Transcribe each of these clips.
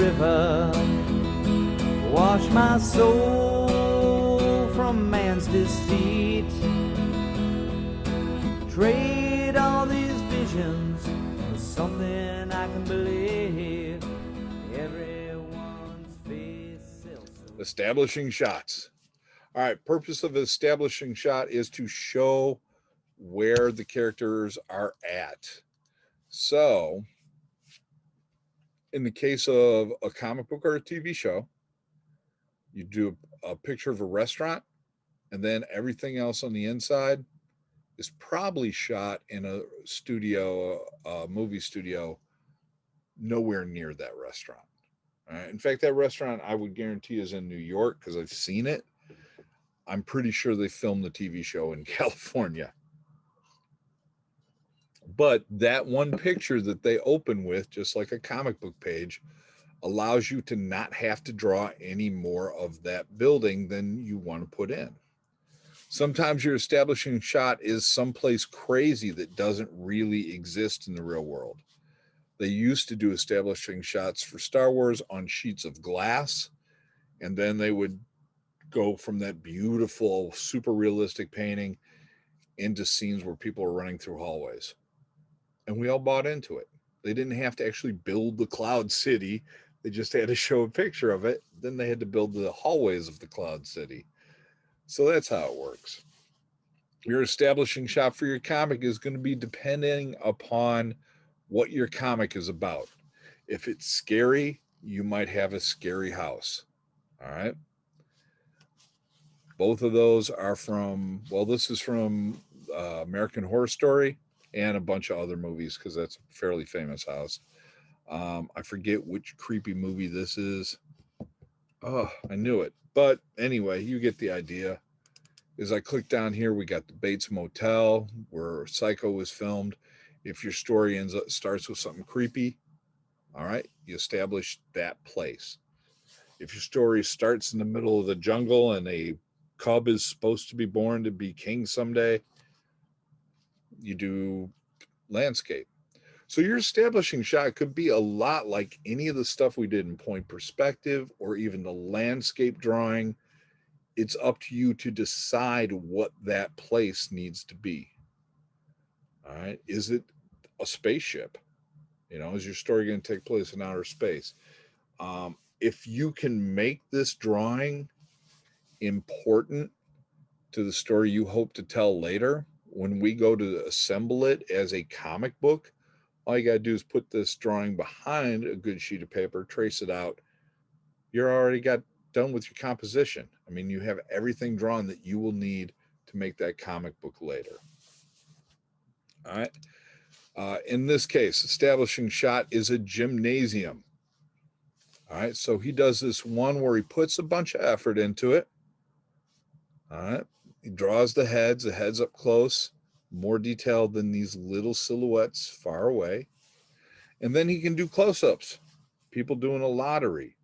river, wash my soul from man's deceit. Trade all these visions for something I can believe. Everyone's face sells. Establishing shots. All right, purpose of establishing shot is to show where the characters are at. So, in the case of a comic book or a TV show, you do a picture of a restaurant, and then everything else on the inside is probably shot in a studio, a movie studio, nowhere near that restaurant. All right. In fact, that restaurant I would guarantee is in New York because I've seen it. I'm pretty sure they filmed the TV show in California. But that one picture that they open with, just like a comic book page, allows you to not have to draw any more of that building than you want to put in. Sometimes your establishing shot is someplace crazy that doesn't really exist in the real world. They used to do establishing shots for Star Wars on sheets of glass, and then they would go from that beautiful, super realistic painting into scenes where people are running through hallways. And we all bought into it. They didn't have to actually build the Cloud City, they just had to show a picture of it. Then they had to build the hallways of the Cloud City. So that's how it works. Your establishing shot for your comic is going to be depending upon what your comic is about. If it's scary, you might have a scary house. All right. Both of those are from, well, this is from American Horror Story and a bunch of other movies because that's a fairly famous house. I forget which creepy movie this is. Oh, I knew it. But anyway, you get the idea. As I click down here, we got the Bates Motel where Psycho was filmed. If your story starts with something creepy, all right, you establish that place. If your story starts in the middle of the jungle and a cub is supposed to be born to be king someday, you do landscape. So your establishing shot could be a lot like any of the stuff we did in point perspective or even the landscape drawing. It's up to you to decide what that place needs to be. All right. Is it a spaceship? Is your story going to take place in outer space? If you can make this drawing important to the story you hope to tell later, when we go to assemble it as a comic book, all you got to do is put this drawing behind a good sheet of paper, trace it out. You're already got done with your composition. I mean, you have everything drawn that you will need to make that comic book later. All right. In this case, establishing shot is a gymnasium. All right. So he does this one where he puts a bunch of effort into it. All right. He draws the heads up close, more detailed than these little silhouettes far away. And then he can do close ups, people doing a lottery.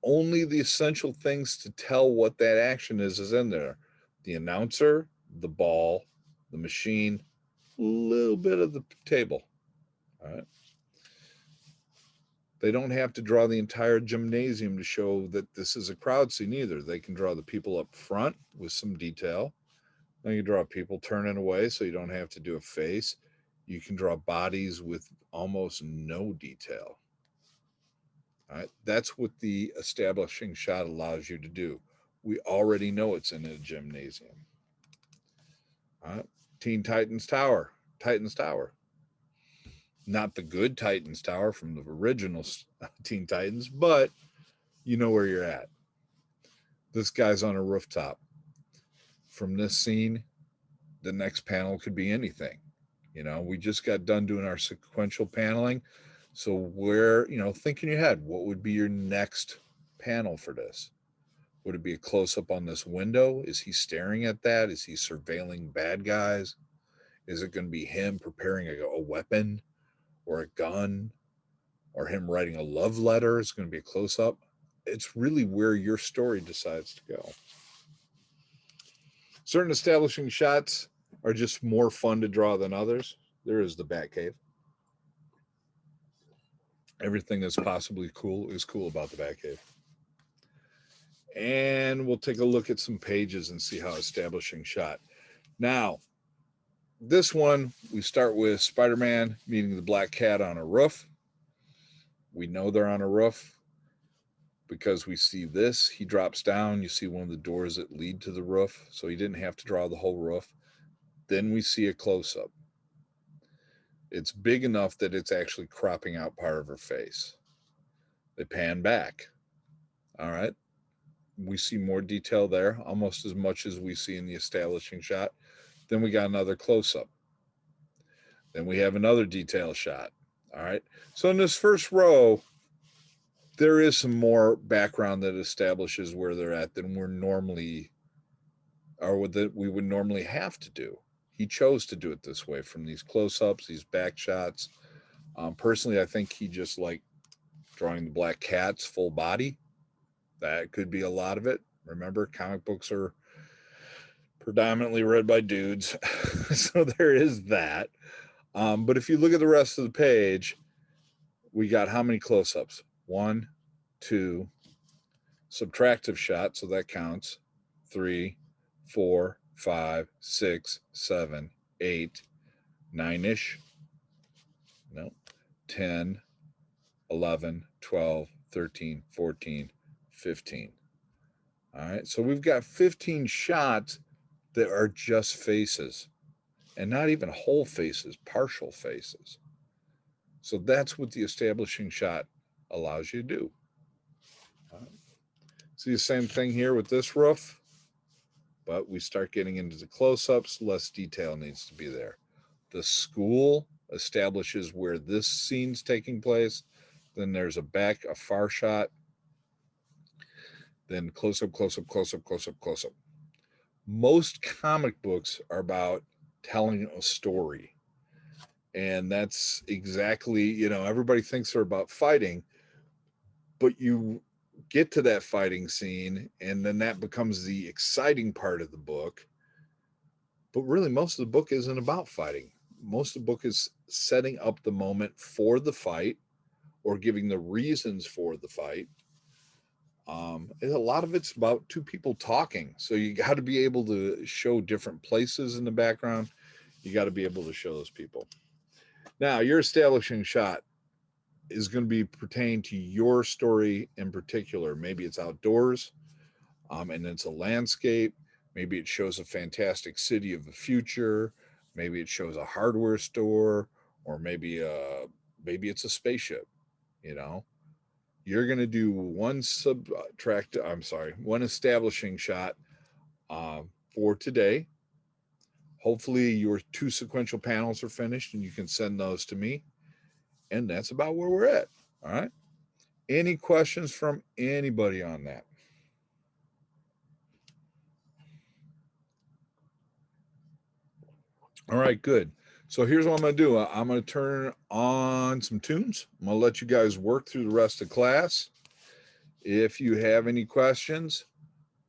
Only the essential things to tell what that action is in there: the announcer, the ball, the machine, a little bit of the table. All right. They don't have to draw the entire gymnasium to show that this is a crowd scene either. They can draw the people up front with some detail. Then you draw people turning away so you don't have to do a face. You can draw bodies with almost no detail. All right. That's what the establishing shot allows you to do. We already know it's in a gymnasium. All right. Teen Titans Tower. Titans Tower. Not the good Titans Tower from the original Teen Titans, but you know where you're at. This guy's on a rooftop. From this scene, the next panel could be anything. We just got done doing our sequential paneling. So think in your head, what would be your next panel for this? Would it be a close-up on this window? Is he staring at that? Is he surveilling bad guys? Is it going to be him preparing a weapon or a gun or him writing a love letter? It's going to be a close-up. It's really where your story decides to go. Certain establishing shots are just more fun to draw than others. There is the Batcave. Everything that's possibly cool is cool about the Batcave. And we'll take a look at some pages and see how establishing shot. Now, this one, we start with Spider-Man meeting the Black Cat on a roof. We know they're on a roof because we see this. He drops down. You see one of the doors that lead to the roof. So he didn't have to draw the whole roof. Then we see a close-up. It's big enough that it's actually cropping out part of her face. They pan back. All right. We see more detail there, almost as much as we see in the establishing shot. Then we got another close-up. Then we have another detail shot. All right. So in this first row, there is some more background that establishes where they're at than we're normally, or that we would normally have to do. He chose to do it this way from these close-ups, these back shots. Personally, I think he just liked drawing the Black Cat's full body. That could be a lot of it. Remember, comic books are predominantly read by dudes, so there is that. But if you look at the rest of the page, we got how many close-ups? 1, 2, subtractive shot, so that counts. 3, 4, 5, 6, 7, 8, 9-ish. No. 10, 11, 12, 13, 14, 15. All right. So we've got 15 shots that are just faces and not even whole faces, partial faces. So that's what the establishing shot allows you to do. See the same thing here with this roof, but we start getting into the close-ups, less detail needs to be there. The school establishes where this scene's taking place. Then there's a far shot, then close-up, close-up, close-up, close-up, close-up. Most comic books are about telling a story. And that's exactly, everybody thinks they're about fighting, but you get to that fighting scene and then that becomes the exciting part of the book. But really, most of the book isn't about fighting. Most of the book is setting up the moment for the fight or giving the reasons for the fight. And a lot of it's about two people talking. So you got to be able to show different places in the background. You got to be able to show those people. Now, your establishing shot is going to be pertain to your story in particular. Maybe it's outdoors, and it's a landscape. Maybe it shows a fantastic city of the future. Maybe it shows a hardware store, or maybe it's a spaceship. You know, you're going to do one establishing shot for today. Hopefully, your 2 sequential panels are finished, and you can send those to me. And that's about where we're at. All right. Any questions from anybody on that? All right, good. So here's what I'm going to do. I'm going to turn on some tunes. I'm going to let you guys work through the rest of class. If you have any questions,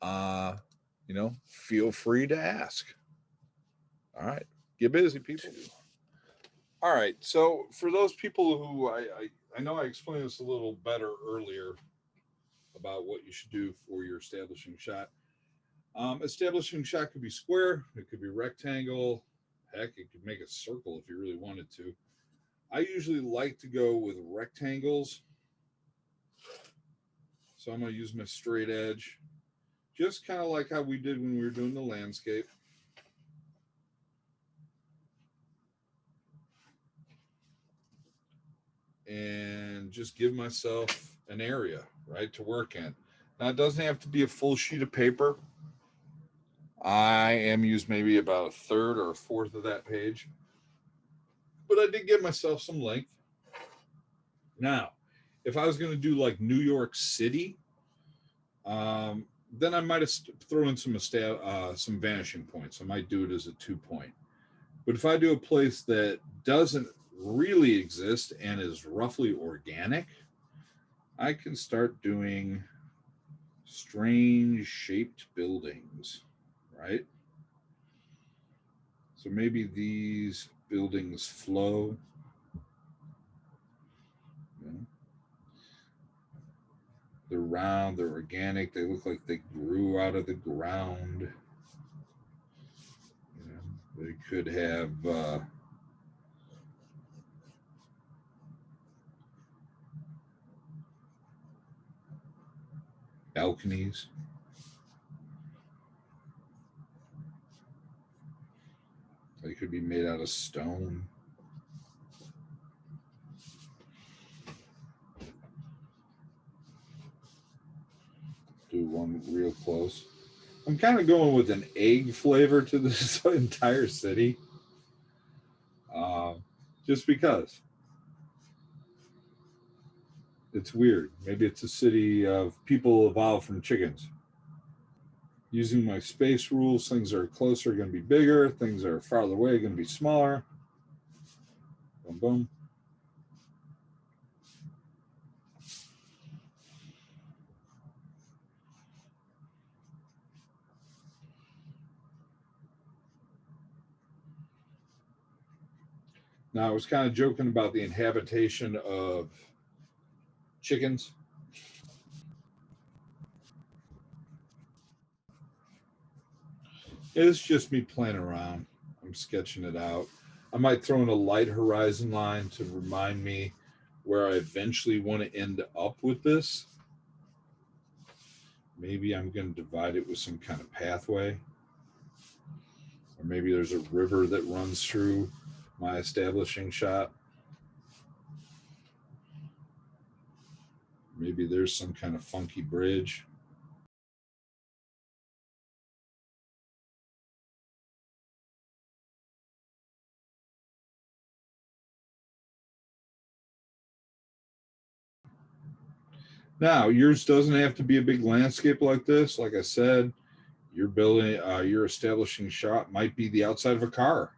feel free to ask. All right. Get busy, people. All right. So for those people who I know I explained this a little better earlier about what you should do for your establishing shot. Establishing shot could be square, it could be rectangle, heck, it could make a circle if you really wanted to. I usually like to go with rectangles. So I'm going to use my straight edge, just kind of like how we did when we were doing the landscape. And just give myself an area, right, to work in. Now, it doesn't have to be a full sheet of paper. I am used maybe about a third or a fourth of that page. But I did give myself some length. Now, if I was going to do like New York City, then I might have thrown in some vanishing points. I might do it as a 2-point. But if I do a place that doesn't really exist and is roughly organic, I can start doing strange shaped buildings, right? So maybe these buildings flow. They're round, they're organic, they look like they grew out of the ground. You know, they could have balconies. They could be made out of stone. Do one real close. I'm kind of going with an egg flavor to this entire city, uh, just because it's weird. Maybe it's a city of people evolved from chickens. Using my space rules, things that are closer are going to be bigger, things that are farther away are going to be smaller. Boom, boom. Now, I was kind of joking about the inhabitation of chickens. It's just me playing around. I'm sketching it out. I might throw in a light horizon line to remind me where I eventually want to end up with this. Maybe I'm going to divide it with some kind of pathway, or maybe there's a river that runs through my establishing shot. Maybe there's some kind of funky bridge. Now, yours doesn't have to be a big landscape like this. Like I said, your establishing shot might be the outside of a car.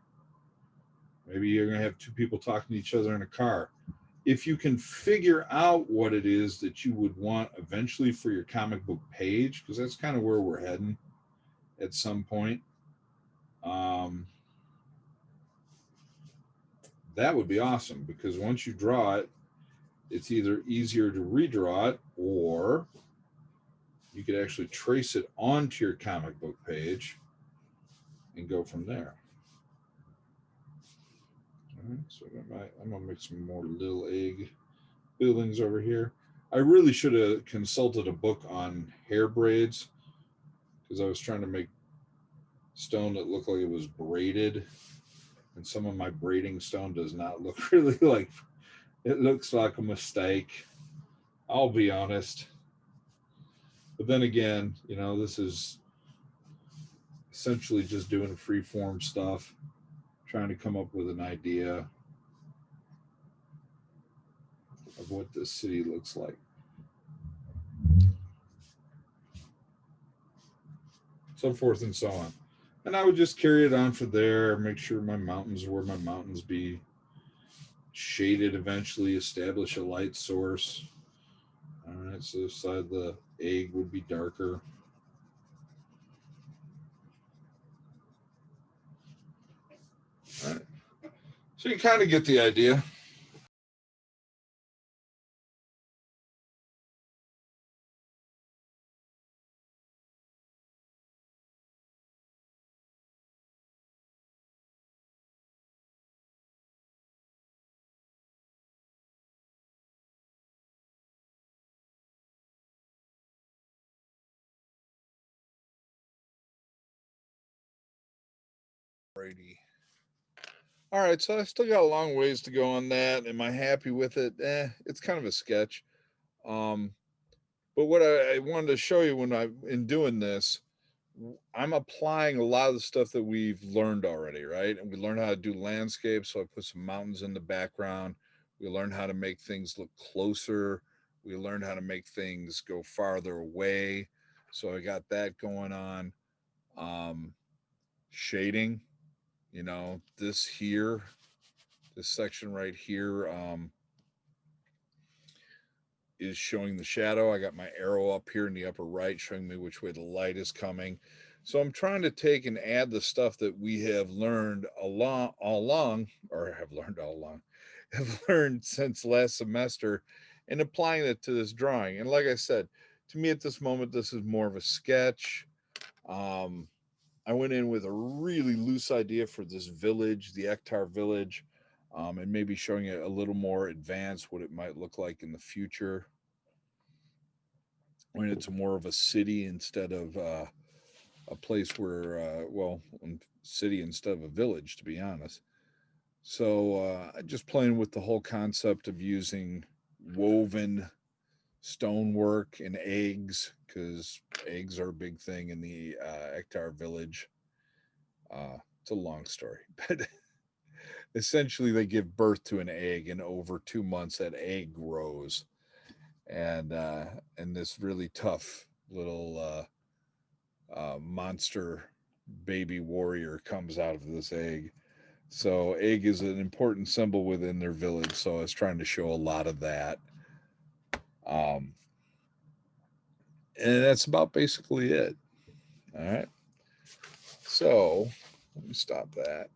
Maybe you're going to have two people talking to each other in a car. If you can figure out what it is that you would want eventually for your comic book page, because that's kind of where we're heading at some point, um, that would be awesome. Because once you draw it, it's either easier to redraw it, or you could actually trace it onto your comic book page and go from there. All right, so I'm gonna make some more little egg buildings over here. I really should have consulted a book on hair braids because I was trying to make stone that looked like it was braided, and some of my braiding stone does not look really like it looks like a mistake. I'll be honest. But then again, this is essentially just doing free form stuff, trying to come up with an idea of what this city looks like. So forth and so on. And I would just carry it on from there, make sure my mountains are where my mountains be, shaded eventually, establish a light source. All right, so the side of the egg would be darker. All right. So you kind of get the idea. Brady. All right, so I still got a long ways to go on that. Am I happy with it? It's kind of a sketch. Um, but what I wanted to show you in doing this, I'm applying a lot of the stuff that we've learned already, right? And we learned how to do landscapes, so I put some mountains in the background. We learned how to make things look closer. We learned how to make things go farther away. So I got that going on. Um, Shading, this here, this section right here, is showing the shadow. I got my arrow up here in the upper right showing me which way the light is coming. So I'm trying to take and add the stuff that we have learned all along, or have learned all along, have learned since last semester, and applying it to this drawing. And like I said, to me at this moment, this is more of a sketch. Um, I went in with a really loose idea for this village, the Ektar village, and maybe showing it a little more advanced what it might look like in the future when it's more of a city instead of a place where, city instead of a village, to be honest. So just playing with the whole concept of using woven stonework and eggs, because eggs are a big thing in the Ektar village. It's a long story, but essentially they give birth to an egg, and over 2 months that egg grows, and this really tough little monster baby warrior comes out of this egg. So egg is an important symbol within their village. So I was trying to show a lot of that. Um, and that's about basically it. All right. So let me stop that.